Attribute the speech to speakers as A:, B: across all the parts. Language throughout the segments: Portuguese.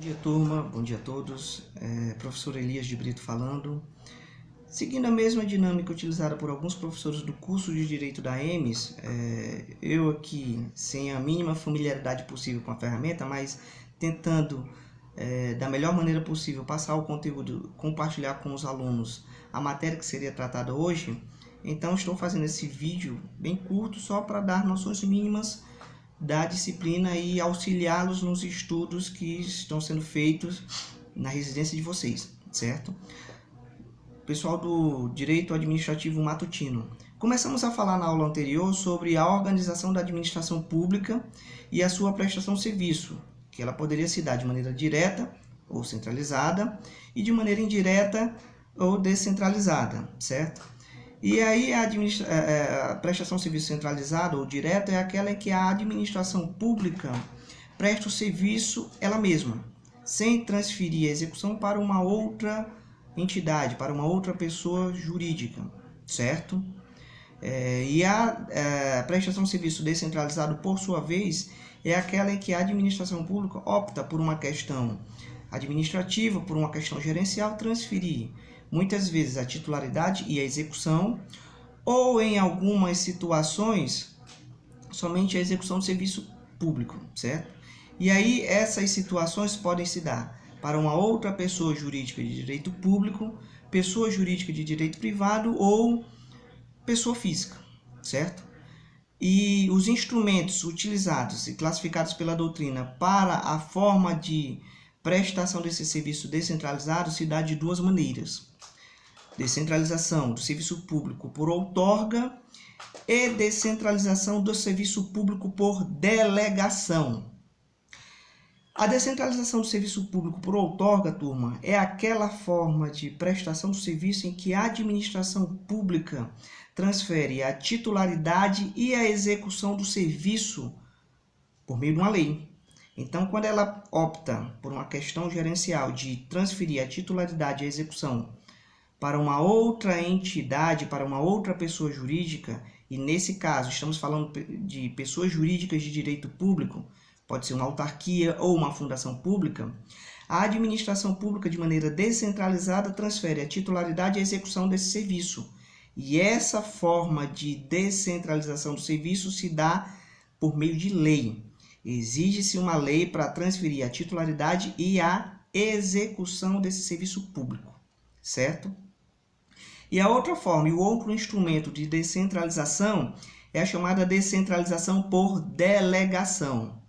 A: Dia turma, bom dia a todos, professor Elias de Brito falando. Seguindo a mesma dinâmica utilizada por alguns professores do curso de Direito da EMES, eu aqui sem a mínima familiaridade possível com a ferramenta, mas tentando da melhor maneira possível passar o conteúdo, compartilhar com os alunos a matéria que seria tratada hoje. Então estou fazendo esse vídeo bem curto só para dar noções mínimas da disciplina e auxiliá-los nos estudos que estão sendo feitos na residência de vocês, certo? Pessoal do Direito Administrativo Matutino. Começamos a falar na aula anterior sobre a organização da administração pública e a sua prestação de serviço, que ela poderia se dar de maneira direta ou centralizada e de maneira indireta ou descentralizada, certo? E aí a prestação de serviço centralizada ou direta é aquela em que a administração pública presta o serviço ela mesma, sem transferir a execução para uma outra entidade, para uma outra pessoa jurídica, certo? E a prestação de serviço descentralizado, por sua vez, é aquela em que a administração pública opta por uma questão administrativa, por uma questão gerencial, transferir muitas vezes a titularidade e a execução, ou em algumas situações, somente a execução do serviço público, certo? E aí essas situações podem se dar para uma outra pessoa jurídica de direito público, pessoa jurídica de direito privado ou pessoa física, certo? E os instrumentos utilizados e classificados pela doutrina para a forma de prestação desse serviço descentralizado se dá de duas maneiras: descentralização do serviço público por outorga e descentralização do serviço público por delegação. A descentralização do serviço público por outorga, turma, é aquela forma de prestação do serviço em que a administração pública transfere a titularidade e a execução do serviço por meio de uma lei. Então, quando ela opta por uma questão gerencial de transferir a titularidade e a execução para uma outra entidade, para uma outra pessoa jurídica, e nesse caso estamos falando de pessoas jurídicas de direito público, pode ser uma autarquia ou uma fundação pública, a administração pública, de maneira descentralizada, transfere a titularidade e a execução desse serviço. E essa forma de descentralização do serviço se dá por meio de lei. Exige-se uma lei para transferir a titularidade e a execução desse serviço público, certo? E a outra forma, e o outro instrumento de descentralização é a chamada descentralização por delegação.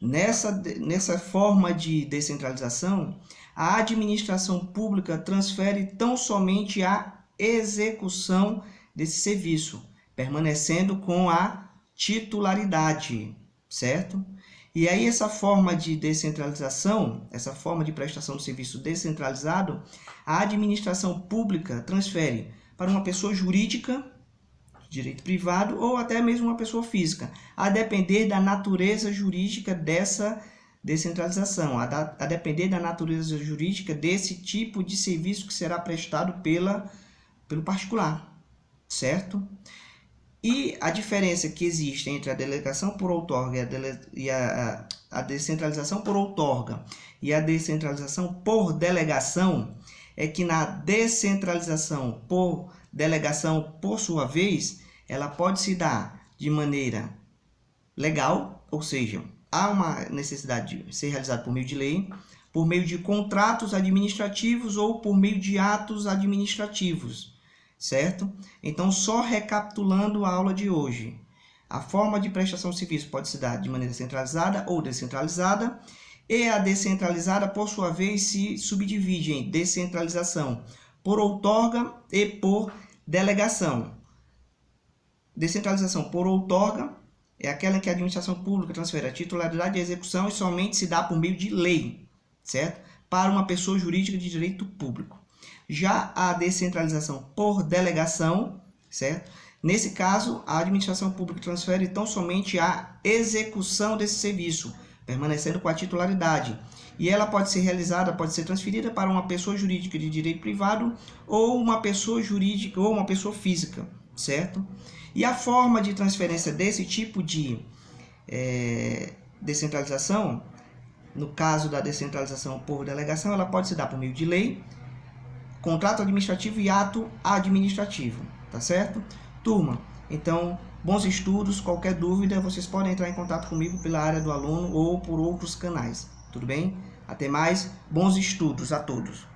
A: Nessa forma de descentralização, a administração pública transfere tão somente a execução desse serviço, permanecendo com a titularidade, certo? E aí essa forma de descentralização, essa forma de prestação de serviço descentralizado, a administração pública transfere para uma pessoa jurídica, direito privado, ou até mesmo uma pessoa física, a depender da natureza jurídica dessa descentralização, a depender da natureza jurídica desse tipo de serviço que será prestado pelo particular, certo? E a diferença que existe entre a delegação por outorga e a descentralização por outorga e a descentralização por delegação é que na descentralização por delegação, por sua vez, ela pode se dar de maneira legal, ou seja, há uma necessidade de ser realizada por meio de lei, por meio de contratos administrativos ou por meio de atos administrativos, certo? Então, só recapitulando a aula de hoje, a forma de prestação de serviço pode se dar de maneira centralizada ou descentralizada, e a descentralizada, por sua vez, se subdivide em descentralização por outorga e por delegação. Descentralização por outorga é aquela em que a administração pública transfere a titularidade e a execução e somente se dá por meio de lei, certo? Para uma pessoa jurídica de direito público. Já a descentralização por delegação, certo? Nesse caso, a administração pública transfere tão somente a execução desse serviço, permanecendo com a titularidade. E ela pode ser realizada, pode ser transferida para uma pessoa jurídica de direito privado ou uma pessoa jurídica ou uma pessoa física, certo? E a forma de transferência desse tipo de descentralização no caso da descentralização por delegação, ela pode se dar por meio de lei, contrato administrativo e ato administrativo, tá certo? Turma, então, bons estudos. Qualquer dúvida, vocês podem entrar em contato comigo pela área do aluno ou por outros canais, tudo bem? Até mais, bons estudos a todos!